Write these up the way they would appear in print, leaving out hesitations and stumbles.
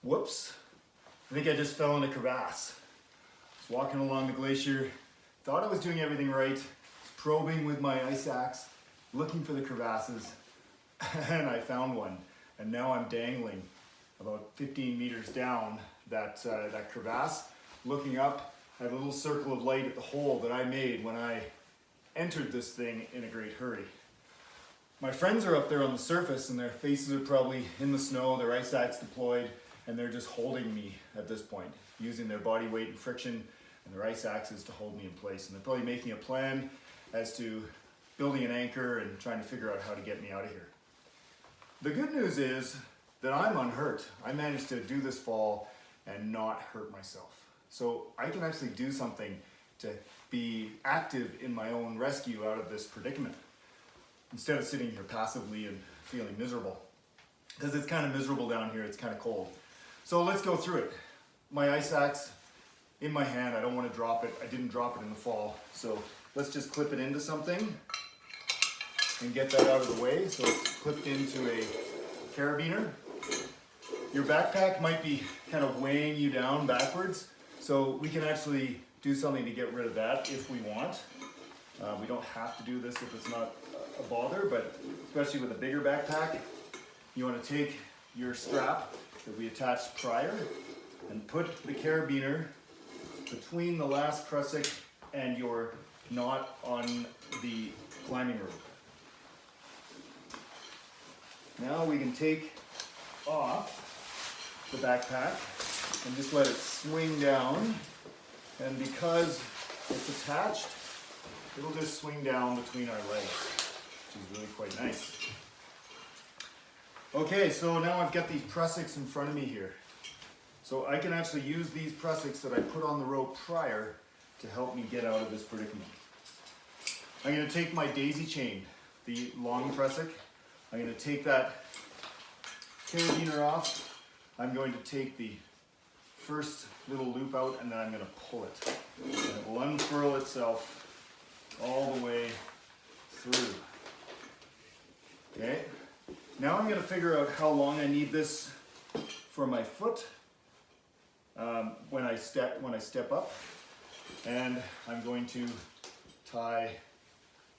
Whoops, I think I just fell in a crevasse. I was walking along the glacier, thought I was doing everything right, was probing with my ice axe, looking for the crevasses, and I found one. And now I'm dangling about 15 meters down that crevasse, looking up at a little circle of light at the hole that I made when I entered this thing in a great hurry. My friends are up there on the surface and their faces are probably in the snow, their ice axe deployed, and they're just holding me at this point, using their body weight and friction and their ice axes to hold me in place. And they're probably making a plan as to building an anchor and trying to figure out how to get me out of here. The good news is that I'm unhurt. I managed to do this fall and not hurt myself. So I can actually do something to be active in my own rescue out of this predicament, instead of sitting here passively and feeling miserable. Because it's kind of miserable down here, it's kind of cold. So let's go through it. My ice axe in my hand, I don't want to drop it. I didn't drop it in the fall. So let's just clip it into something and get that out of the way. So it's clipped into a carabiner. Your backpack might be kind of weighing you down backwards. So we can actually do something to get rid of that if we want. We don't have to do this if it's not a bother, but especially with a bigger backpack, you want to take your strap that we attached prior and put the carabiner between the last prusik and your knot on the climbing rope. Now we can take off the backpack and just let it swing down, and because it's attached, it'll just swing down between our legs, which is really quite nice. Okay, so now I've got these prussiks in front of me here. So I can actually use these prussiks that I put on the rope prior to help me get out of this predicament. I'm going to take my daisy chain, the long prussik. I'm going to take that carabiner off. I'm going to take the first little loop out and then I'm going to pull it. And it will unfurl itself all the way through. Okay, now I'm going to figure out how long I need this for my foot when I step up, and I'm going to tie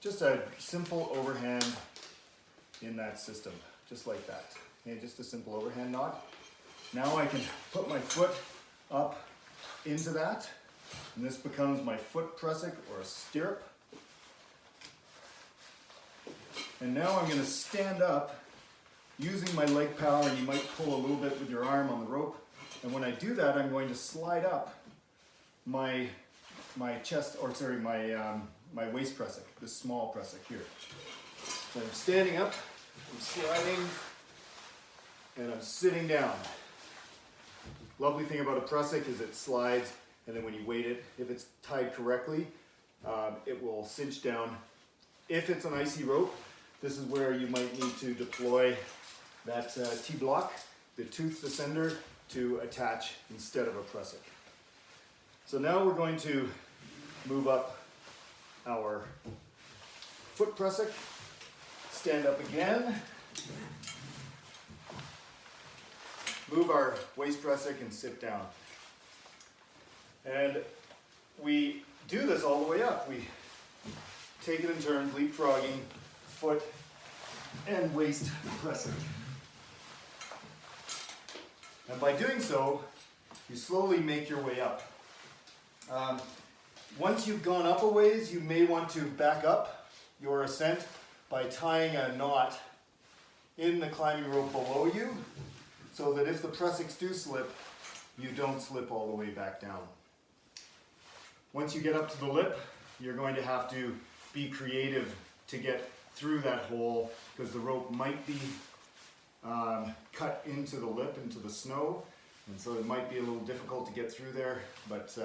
just a simple overhand in that system, just like that. Okay, just a simple overhand knot. Now I can put my foot up into that, and this becomes my foot prussik or a stirrup. And now I'm going to stand up using my leg power, and you might pull a little bit with your arm on the rope. And when I do that, I'm going to slide up my chest, or sorry, my waist prussik, this small prussik here. So I'm standing up, I'm sliding, and I'm sitting down. Lovely thing about a prussik is it slides, and then when you weight it, if it's tied correctly, it will cinch down. If it's an icy rope, this is where you might need to deploy that T-block, the tooth descender, to attach instead of a prussik. So now we're going to move up our foot prussik, stand up again, move our waist prussik and sit down. And we do this all the way up. We take it in turns, leapfrogging, foot and waist prussik. And by doing so, you slowly make your way up. Once you've gone up a ways, you may want to back up your ascent by tying a knot in the climbing rope below you, so that if the prussiks do slip, you don't slip all the way back down. Once you get up to the lip, you're going to have to be creative to get through that hole, because the rope might be cut into the lip, into the snow, and so it might be a little difficult to get through there, but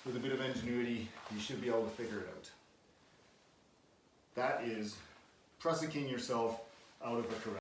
with a bit of ingenuity, you should be able to figure it out. That is prussiking yourself out of a crevasse.